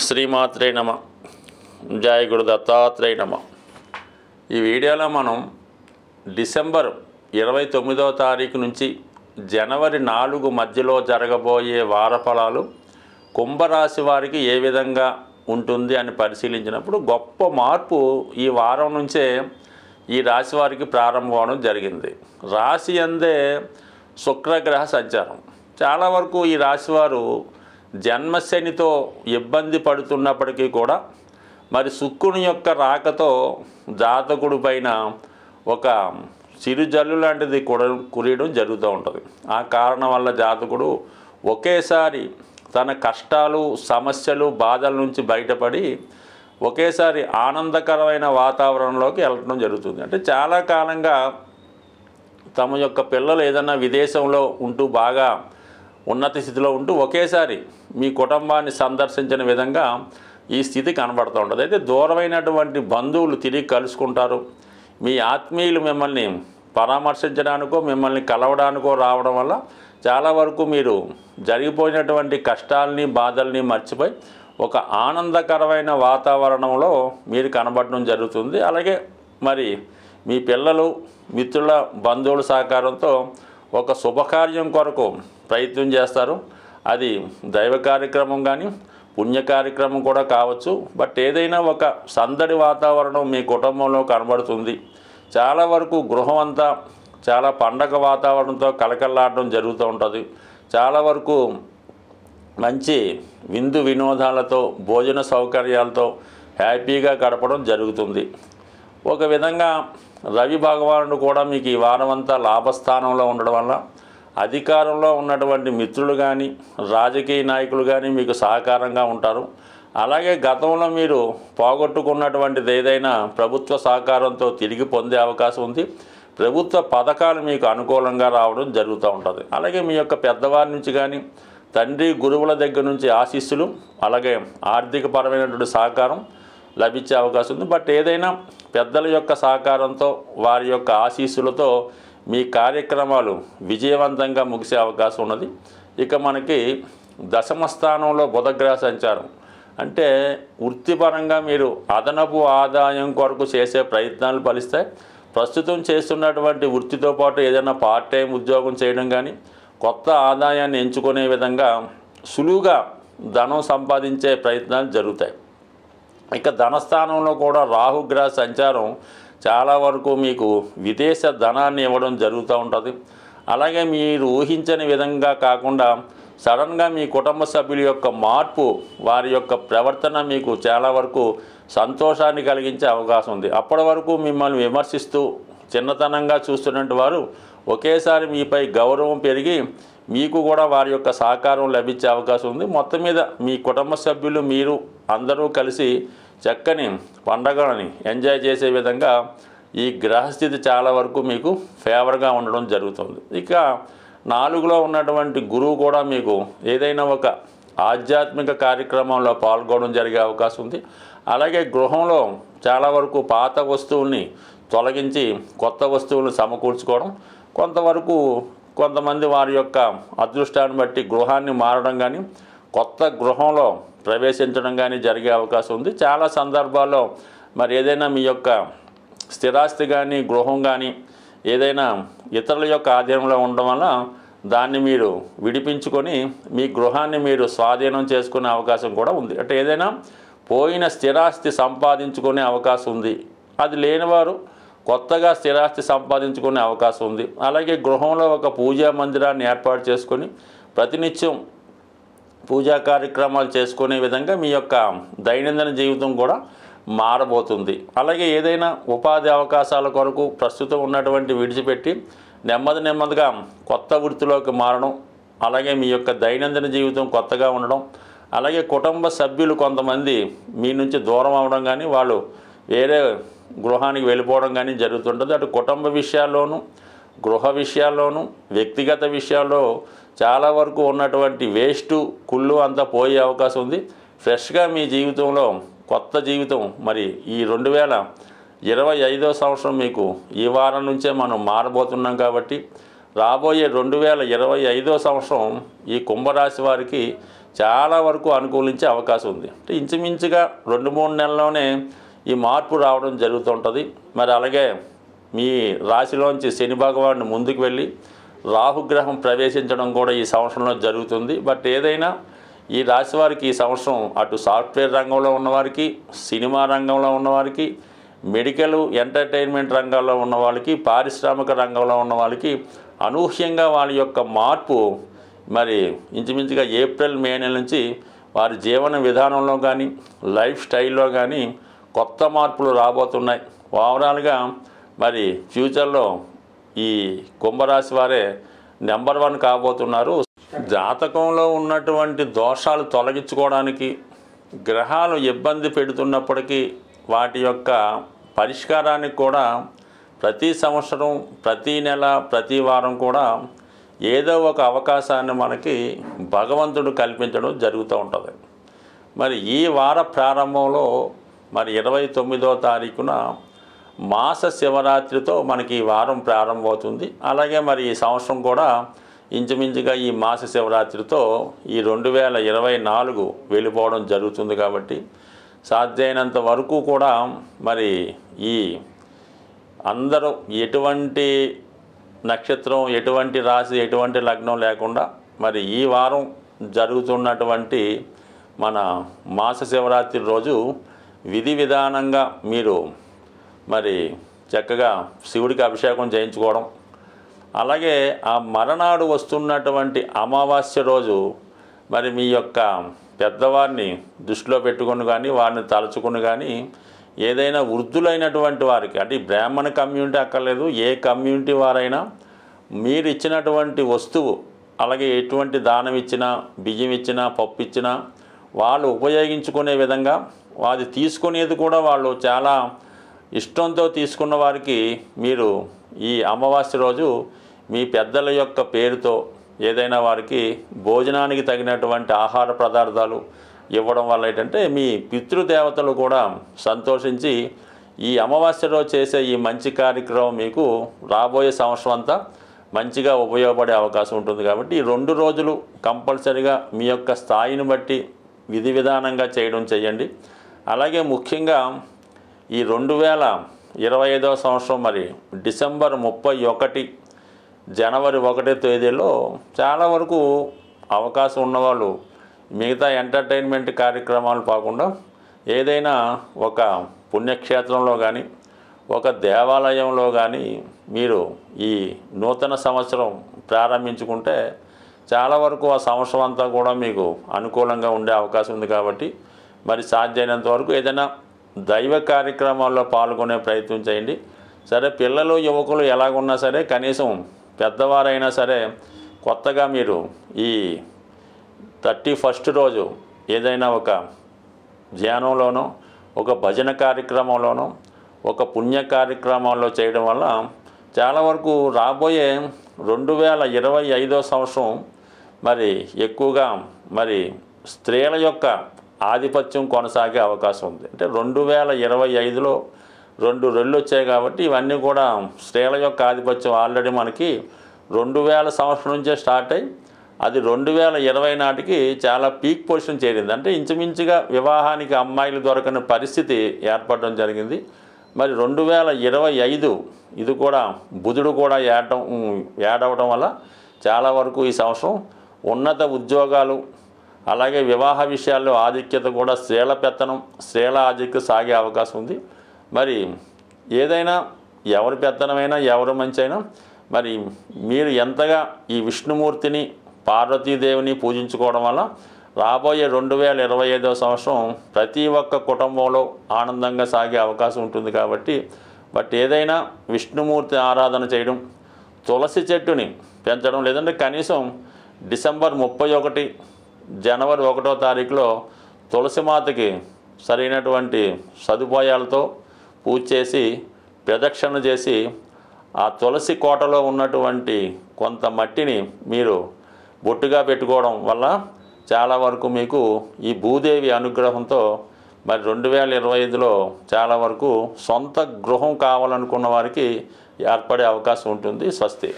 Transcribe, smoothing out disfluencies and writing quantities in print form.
శ్రీమాత్రే నమ. జయ గురు దత్తాత్రేయ నమ. ఈ వీడియోలో మనం డిసెంబర్ 29వ తారీఖు నుంచి జనవరి 4 మధ్యలో జరగబోయే వారఫలాలు కుంభరాశి వారికి ఏ విధంగా ఉంటుంది అని పరిశీలించినప్పుడు గొప్ప మార్పు ఈ వారం నుంచే ఈ రాశి వారికి ప్రారంభం అవడం జరిగింది. రాశి అందే శుక్రగ్రహ సంచారం. చాలా వరకు ఈ రాశివారు జన్మశనితో ఇబ్బంది పడుతున్నప్పటికీ కూడా మరి శుక్రుని యొక్క రాకతో జాతకుడి పైన ఒక చిరుజల్లు లాంటిది కురియడం జరుగుతూ ఉంటుంది. ఆ కారణం వల్ల జాతకుడు ఒకేసారి తన కష్టాలు, సమస్యలు, బాధల నుంచి బయటపడి ఒకేసారి ఆనందకరమైన వాతావరణంలోకి వెళ్ళడం జరుగుతుంది. అంటే చాలా కాలంగా తమ యొక్క పిల్లలు ఏదైనా విదేశంలో ఉంటూ బాగా ఉన్నత స్థితిలో ఉంటూ ఒకేసారి మీ కుటుంబాన్ని సందర్శించిన విధంగా ఈ స్థితి కనబడుతూ ఉంటుంది. అయితే దూరమైనటువంటి బంధువులు తిరిగి కలుసుకుంటారు. మీ ఆత్మీయులు మిమ్మల్ని పరామర్శించడానికో మిమ్మల్ని కలవడానికో రావడం వల్ల చాలా వరకు మీరు జరిగిపోయినటువంటి కష్టాలని, బాధల్ని మర్చిపోయి ఒక ఆనందకరమైన వాతావరణంలో మీరు కనబడడం జరుగుతుంది. అలాగే మరి మీ పిల్లలు, మిత్రుల, బంధువుల సహకారంతో ఒక శుభకార్యం కొరకు ప్రయత్నం చేస్తారు. అది దైవ కార్యక్రమం కానీ పుణ్య కార్యక్రమం కూడా కావచ్చు. బట్ ఏదైనా ఒక సందడి వాతావరణం మీ కుటుంబంలో కనబడుతుంది. చాలా వరకు గృహం అంతా చాలా పండగ వాతావరణంతో కలకల్లాడడం జరుగుతూ ఉంటుంది. చాలా వరకు మంచి విందు వినోదాలతో, భోజన సౌకర్యాలతో హ్యాపీగా గడపడం జరుగుతుంది. ఒక విధంగా రవి భగవానుడు కూడా మీకు ఈ వారం అంతా లాభస్థానంలో ఉండడం వల్ల అధికారంలో ఉన్నటువంటి మిత్రులు కానీ, రాజకీయ నాయకులు కానీ మీకు సహకారంగా ఉంటారు. అలాగే గతంలో మీరు పోగొట్టుకున్నటువంటిది ఏదైనా ప్రభుత్వ సహకారంతో తిరిగి పొందే అవకాశం ఉంది. ప్రభుత్వ పథకాలు మీకు అనుకూలంగా రావడం జరుగుతూ ఉంటుంది. అలాగే మీ యొక్క పెద్దవారి నుంచి కానీ, తండ్రి, గురువుల దగ్గర నుంచి ఆశీస్సులు, అలాగే ఆర్థికపరమైనటువంటి సహకారం లభించే అవకాశం ఉంది. బట్ ఏదైనా పెద్దల యొక్క సహకారంతో, వారి యొక్క ఆశీస్సులతో మీ కార్యక్రమాలు విజయవంతంగా ముగిసే అవకాశం ఉన్నది. ఇక మనకి దశమ స్థానంలో బుధగ్రహ సంచారం. అంటే వృత్తిపరంగా మీరు అదనపు ఆదాయం కొరకు చేసే ప్రయత్నాలు ఫలిస్తాయి. ప్రస్తుతం చేస్తున్నటువంటి వృత్తితో పాటు ఏదైనా పార్ట్ టైం ఉద్యోగం చేయడం కానీ, కొత్త ఆదాయాన్ని ఎంచుకునే విధంగా సులువుగా ధనం సంపాదించే ప్రయత్నాలు జరుగుతాయి. ఇక ధనస్థానంలో కూడా రాహుగ్రహ సంచారం చాలా వరకు మీకు విదేశ ధనాన్ని ఇవ్వడం జరుగుతూ ఉంటుంది. అలాగే మీరు ఊహించని విధంగా కాకుండా సడన్గా మీ కుటుంబ సభ్యుల యొక్క మార్పు, వారి యొక్క ప్రవర్తన మీకు చాలా వరకు సంతోషాన్ని కలిగించే అవకాశం ఉంది. అప్పటి వరకు మిమ్మల్ని విమర్శిస్తూ చిన్నతనంగా చూస్తున్నటువంటి వారు ఒకేసారి మీపై గౌరవం పెరిగి మీకు కూడా వారి యొక్క సహకారం లభించే అవకాశం ఉంది. మొత్తం మీద మీ కుటుంబ సభ్యులు, మీరు అందరూ కలిసి చక్కని పండగలని ఎంజాయ్ చేసే విధంగా ఈ గ్రహస్థితి చాలా వరకు మీకు ఫేవర్గా ఉండడం జరుగుతుంది. ఇక 4లో ఉన్నటువంటి గురువు కూడా మీకు ఏదైనా ఒక ఆధ్యాత్మిక కార్యక్రమంలో పాల్గొనడం జరిగే అవకాశం ఉంది. అలాగే గృహంలో చాలా వరకు పాత వస్తువుల్ని తొలగించి కొత్త వస్తువులను సమకూర్చుకోవడం, కొంతమంది వారి యొక్క అదృష్టాన్ని బట్టి గృహాన్ని మారడం కానీ, కొత్త గృహంలో ప్రవేశించడం కానీ జరిగే అవకాశం ఉంది. చాలా సందర్భాల్లో మరి ఏదైనా మీ యొక్క స్థిరాస్తి కానీ, గృహం కానీ ఏదైనా ఇతరుల యొక్క ఆధీనంలో ఉండడం వల్ల దాన్ని మీరు విడిపించుకొని మీ గృహాన్ని మీరు స్వాధీనం చేసుకునే అవకాశం కూడా ఉంది. అంటే ఏదైనా పోయిన స్థిరాస్తి సంపాదించుకునే అవకాశం ఉంది. అది లేనివారు కొత్తగా స్థిరాస్తి సంపాదించుకునే అవకాశం ఉంది. అలాగే గృహంలో ఒక పూజా మందిరాన్ని ఏర్పాటు చేసుకొని ప్రతినిత్యం పూజా కార్యక్రమాలు చేసుకునే విధంగా మీ యొక్క దైనందిన జీవితం కూడా మారబోతుంది. అలాగే ఏదైనా ఉపాధి అవకాశాల కొరకు ప్రస్తుతం ఉన్నటువంటి విడిచిపెట్టి నెమ్మదిగా కొత్త వృత్తిలోకి మారడం, అలాగే మీ యొక్క దైనందిన జీవితం కొత్తగా ఉండడం, అలాగే కుటుంబ సభ్యులు కొంతమంది మీ నుంచి దూరం అవడం కానీ, వాళ్ళు వేరే గృహానికి వెళ్ళిపోవడం కానీ జరుగుతుంటుంది. అటు కుటుంబ విషయాల్లోనూ, గృహ విషయాల్లోనూ, వ్యక్తిగత విషయాల్లో చాలా వరకు ఉన్నటువంటి వేస్టు, కుళ్ళు అంతా పోయే అవకాశం ఉంది. ఫ్రెష్గా మీ జీవితంలో కొత్త జీవితం మరి ఈ 2025వ సంవత్సరం మీకు ఈ వారం నుంచే మనం మారబోతున్నాం. కాబట్టి రాబోయే 2025వ సంవత్సరం ఈ కుంభరాశి వారికి చాలా వరకు అనుకూలించే అవకాశం ఉంది. అంటే ఇంచుమించుగా 2-3 నెలల్లోనే ఈ మార్పు రావడం జరుగుతుంటుంది. మరి అలాగే మీ రాశిలోంచి శని భగవానుడు ముందుకు వెళ్ళి రాహుగ్రహం ప్రవేశించడం కూడా ఈ సంవత్సరంలో జరుగుతుంది. బట్ ఏదైనా ఈ రాశి వారికి ఈ సంవత్సరం అటు సాఫ్ట్వేర్ రంగంలో ఉన్నవారికి, సినిమా రంగంలో ఉన్నవారికి, మెడికల్ ఎంటర్టైన్మెంట్ రంగాల్లో ఉన్న వాళ్ళకి, పారిశ్రామిక రంగంలో ఉన్న వాళ్ళకి అనూహ్యంగా వాళ్ళ యొక్క మార్పు మరి ఇంచుమించుగా ఏప్రిల్ మే నెల నుంచి వారి జీవన విధానంలో కానీ లైఫ్ స్టైల్లో కానీ కొత్త మార్పులు రాబోతున్నాయి. ఓవరాల్గా మరి ఫ్యూచర్లో ఈ కుంభరాశి వారే నెంబర్ 1 కాబోతున్నారు. జాతకంలో ఉన్నటువంటి దోషాలు తొలగించుకోవడానికి గ్రహాలు ఇబ్బంది పెడుతున్నప్పటికీ వాటి యొక్క పరిష్కారానికి కూడా ప్రతి సంవత్సరం, ప్రతి నెల, ప్రతి వారం కూడా ఏదో ఒక అవకాశాన్ని మనకి భగవంతుడు కల్పించడం జరుగుతూ ఉంటుంది. మరి ఈ వార ప్రారంభంలో మరి 29వ తారీఖున మాస శివరాత్రితో మనకి ఈ వారం ప్రారంభమవుతుంది. అలాగే మరి ఈ సంవత్సరం కూడా ఇంచుమించుగా ఈ మాస శివరాత్రితో ఈ 2024 వెళ్ళిపోవడం జరుగుతుంది. కాబట్టి సాధ్యమైనంత వరకు కూడా మరి ఈ అందరూ ఎటువంటి నక్షత్రం, ఎటువంటి రాశి, ఎటువంటి లగ్నం లేకుండా మరి ఈ వారం జరుగుతున్నటువంటి మన మాస శివరాత్రి రోజు విధి విధానంగా మీరు మరి చక్కగా శివుడికి అభిషేకం చేయించుకోవడం, అలాగే ఆ మరనాడు వస్తున్నటువంటి అమావాస్య రోజు మరి మీ యొక్క పెద్దవారిని దృష్టిలో పెట్టుకుని కానీ వారిని తలుచుకుని కానీ ఏదైనా వృద్ధులైనటువంటి వారికి, అంటే బ్రాహ్మణ కమ్యూనిటీ అక్కర్లేదు, ఏ కమ్యూనిటీ వారైనా మీరు ఇచ్చినటువంటి వస్తువు, అలాగే ఎటువంటి దానం ఇచ్చినా, బియ్యం ఇచ్చినా, పప్పు ఇచ్చినా వాళ్ళు ఉపయోగించుకునే విధంగా అది తీసుకునేది కూడా వాళ్ళు చాలా ఇష్టంతో తీసుకున్న వారికి మీరు ఈ అమావాస్య రోజు మీ పెద్దల యొక్క పేరుతో ఏదైనా వారికి భోజనానికి తగినటువంటి ఆహార పదార్థాలు ఇవ్వడం వల్ల ఏంటంటే మీ పితృదేవతలు కూడా సంతోషించి ఈ అమావాస్య రోజు చేసే ఈ మంచి కార్యక్రమం మీకు రాబోయే సంవత్సరం అంతా మంచిగా ఉపయోగపడే అవకాశం ఉంటుంది. కాబట్టి ఈ 2 రోజులు కంపల్సరిగా మీ యొక్క స్థాయిని బట్టి విధి విధానంగా చేయడం చేయండి. అలాగే ముఖ్యంగా ఈ 2025వ సంవత్సరం మరి డిసెంబర్ 31, జనవరి 1 తేదీలో చాలా వరకు అవకాశం ఉన్నవాళ్ళు మిగతా ఎంటర్టైన్మెంట్ కార్యక్రమాలు కాకుండా ఏదైనా ఒక పుణ్యక్షేత్రంలో కానీ, ఒక దేవాలయంలో కానీ మీరు ఈ నూతన సంవత్సరం ప్రారంభించుకుంటే చాలా వరకు ఆ సంవత్సరం అంతా కూడా మీకు అనుకూలంగా ఉండే అవకాశం ఉంది. కాబట్టి మరి సాధ్యమైనంత వరకు ఏదైనా దైవ కార్యక్రమాల్లో పాల్గొనే ప్రయత్నం చేయండి. సరే, పిల్లలు, యువకులు ఎలాగున్నా సరే కనీసం పెద్దవారైనా సరే కొత్తగా మీరు ఈ 31st రోజు ఏదైనా ఒక ధ్యానంలోనో, ఒక భజన కార్యక్రమంలోనో, ఒక పుణ్య కార్యక్రమాల్లో చేయడం వల్ల చాలా వరకు రాబోయే 2025వ సంవత్సరం మరి ఎక్కువగా మరి స్త్రీల యొక్క ఆధిపత్యం కొనసాగే అవకాశం ఉంది. అంటే 2025లో 2 రెళ్ళు వచ్చాయి కాబట్టి ఇవన్నీ కూడా స్త్రీల యొక్క ఆధిపత్యం ఆల్రెడీ మనకి 2000 సంవత్సరం నుంచే స్టార్ట్ అయ్యి అది 2020 నాటికి చాలా పీక్ పొజిషన్ చేరింది. అంటే ఇంచుమించుగా వివాహానికి అమ్మాయిలు దొరకని పరిస్థితి ఏర్పడడం జరిగింది. మరి 2025 ఇది కూడా బుధుడు కూడా యాడ్ అవ్వడం వల్ల చాలా వరకు ఈ సంవత్సరం ఉన్నత ఉద్యోగాలు, అలాగే వివాహ విషయాల్లో ఆధిక్యత కూడా స్త్రీల పెత్తనం, స్త్రీల ఆధిక్యత సాగే అవకాశం ఉంది. మరి ఏదైనా ఎవరి పెత్తనమైనా ఎవరి మంచి అయినా మరి మీరు ఎంతగా ఈ విష్ణుమూర్తిని, పార్వతీదేవిని పూజించుకోవడం వల్ల రాబోయే 2025వ సంవత్సరం ప్రతి ఒక్క కుటుంబంలో ఆనందంగా సాగే అవకాశం ఉంటుంది. కాబట్టి ఏదైనా విష్ణుమూర్తి ఆరాధన చేయడం, తులసి చెట్టుని పెంచడం, లేదంటే కనీసం డిసెంబర్ 31, జనవరి 1వ తారీఖులో తులసిమాతకి సరైనటువంటి సదుపాయాలతో పూజ చేసి ప్రదక్షిణ చేసి ఆ తులసి కోటలో ఉన్నటువంటి కొంత మట్టిని మీరు బొట్టుగా పెట్టుకోవడం వల్ల చాలా వరకు మీకు ఈ భూదేవి అనుగ్రహంతో మరి 2025లో చాలా వరకు సొంత గృహం కావాలనుకున్న వారికి ఏర్పడే అవకాశం ఉంటుంది. స్వస్తి.